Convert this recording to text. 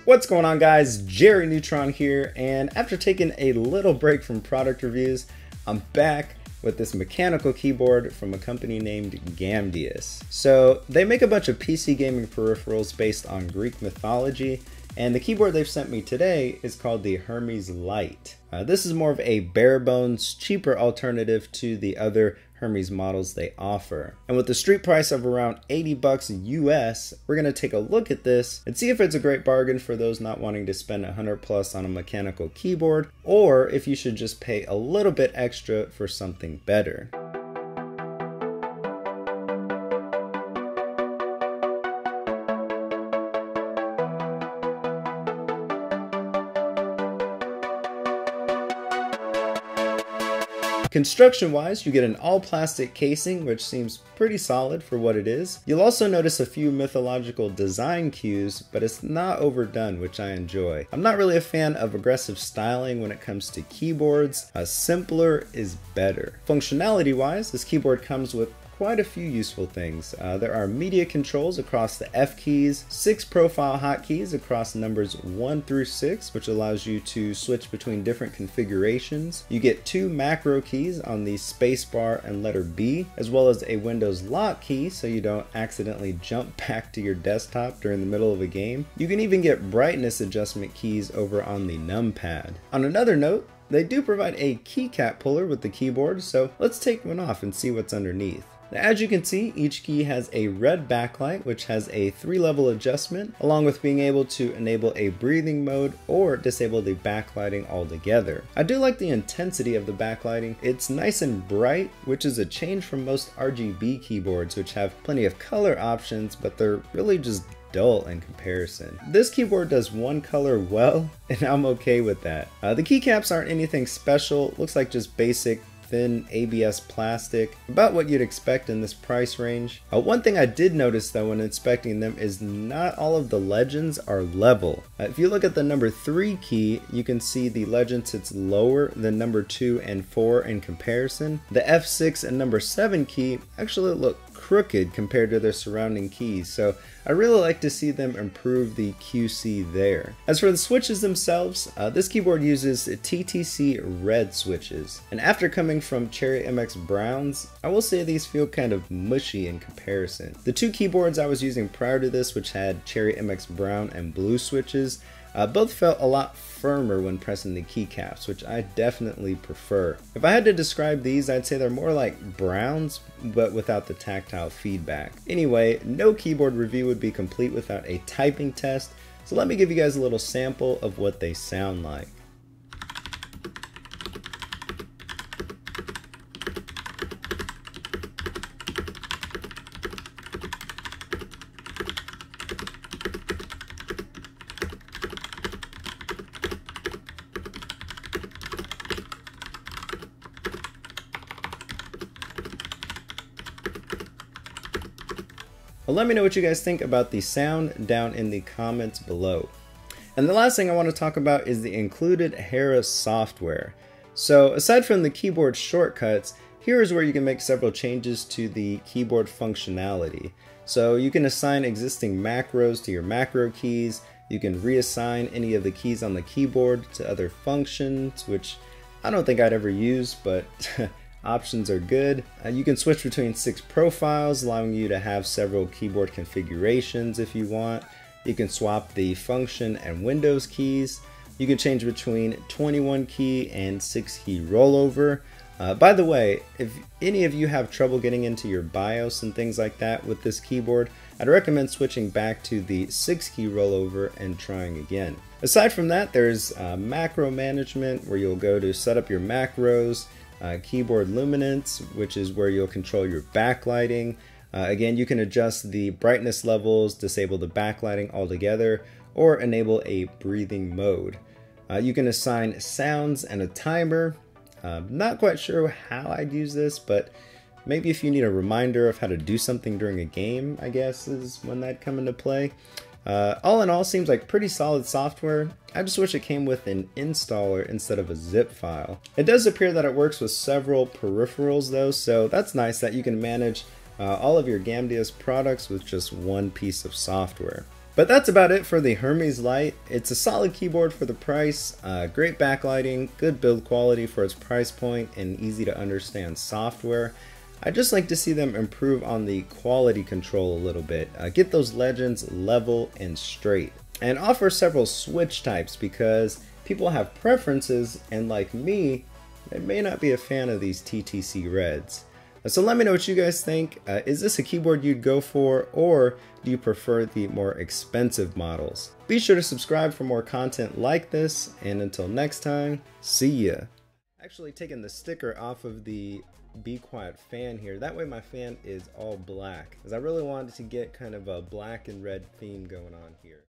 What's going on, guys? Jerry Neutron here, and after taking a little break from product reviews, I'm back with this mechanical keyboard from a company named GAMDIAS. So they make a bunch of PC gaming peripherals based on Greek mythology, and the keyboard they've sent me today is called the Hermes Lite. This is more of a bare bones, cheaper alternative to the other Hermes models they offer. And with the street price of around 80 bucks US, we're gonna take a look at this and see if it's a great bargain for those not wanting to spend 100 plus on a mechanical keyboard, or if you should just pay a little bit extra for something better. Construction-wise, you get an all-plastic casing, which seems pretty solid for what it is. You'll also notice a few mythological design cues, but it's not overdone, which I enjoy. I'm not really a fan of aggressive styling when it comes to keyboards. Simpler is better. Functionality-wise, this keyboard comes with quite a few useful things. There are media controls across the F keys, 6 profile hotkeys across numbers 1 through 6, which allows you to switch between different configurations. You get 2 macro keys on the spacebar and letter B, as well as a Windows lock key so you don't accidentally jump back to your desktop during the middle of a game. You can even get brightness adjustment keys over on the numpad. On another note, they do provide a keycap puller with the keyboard, so let's take one off and see what's underneath. Now, as you can see, each key has a red backlight, which has a 3-level adjustment, along with being able to enable a breathing mode or disable the backlighting altogether. I do like the intensity of the backlighting. It's nice and bright, which is a change from most RGB keyboards, which have plenty of color options, but they're really just dull in comparison. This keyboard does one color well, and I'm okay with that. The keycaps aren't anything special. Looks like just basic thin ABS plastic, about what you'd expect in this price range. One thing I did notice though when inspecting them is not all of the legends are level. If you look at the number 3 key, you can see the legend sits lower than number 2 and 4 in comparison. The F6 and number 7 key actually look crooked compared to their surrounding keys, so I really like to see them improve the QC there. As for the switches themselves, this keyboard uses TTC red switches, and after coming from Cherry MX browns, I will say these feel kind of mushy in comparison. The 2 keyboards I was using prior to this, which had Cherry MX brown and blue switches, both felt a lot firmer when pressing the keycaps, which I definitely prefer. If I had to describe these, I'd say they're more like browns, but without the tactile feedback. Anyway, no keyboard review would be complete without a typing test, so let me give you guys a little sample of what they sound like. Well, let me know what you guys think about the sound down in the comments below. And the last thing I want to talk about is the included Hera software. So aside from the keyboard shortcuts, here is where you can make several changes to the keyboard functionality. So you can assign existing macros to your macro keys, you can reassign any of the keys on the keyboard to other functions, which I don't think I'd ever use, but options are good. You can switch between 6 profiles, allowing you to have several keyboard configurations if you want. You can swap the function and Windows keys. You can change between 21 key and 6 key rollover. By the way, if any of you have trouble getting into your BIOS and things like that with this keyboard, I'd recommend switching back to the 6 key rollover and trying again. Aside from that, there's macro management, where you'll go to set up your macros, keyboard luminance, which is where you'll control your backlighting. Again, you can adjust the brightness levels, disable the backlighting altogether, or enable a breathing mode. You can assign sounds and a timer. Not quite sure how I'd use this, but maybe if you need a reminder of how to do something during a game, I guess is when that'd come into play. All in all, seems like pretty solid software. I just wish it came with an installer instead of a zip file. It does appear that it works with several peripherals though, so that's nice that you can manage all of your GAMDIAS products with just one piece of software. But that's about it for the Hermes Lite. It's a solid keyboard for the price, great backlighting, good build quality for its price point, and easy to understand software. I'd just like to see them improve on the quality control a little bit, get those legends level and straight, and offer several switch types because people have preferences, and like me, they may not be a fan of these TTC reds. So let me know what you guys think. Is this a keyboard you'd go for, or do you prefer the more expensive models? Be sure to subscribe for more content like this, and until next time, see ya. Actually taking the sticker off of the Be Quiet fan here, that way my fan is all black, because I really wanted to get kind of a black and red theme going on here.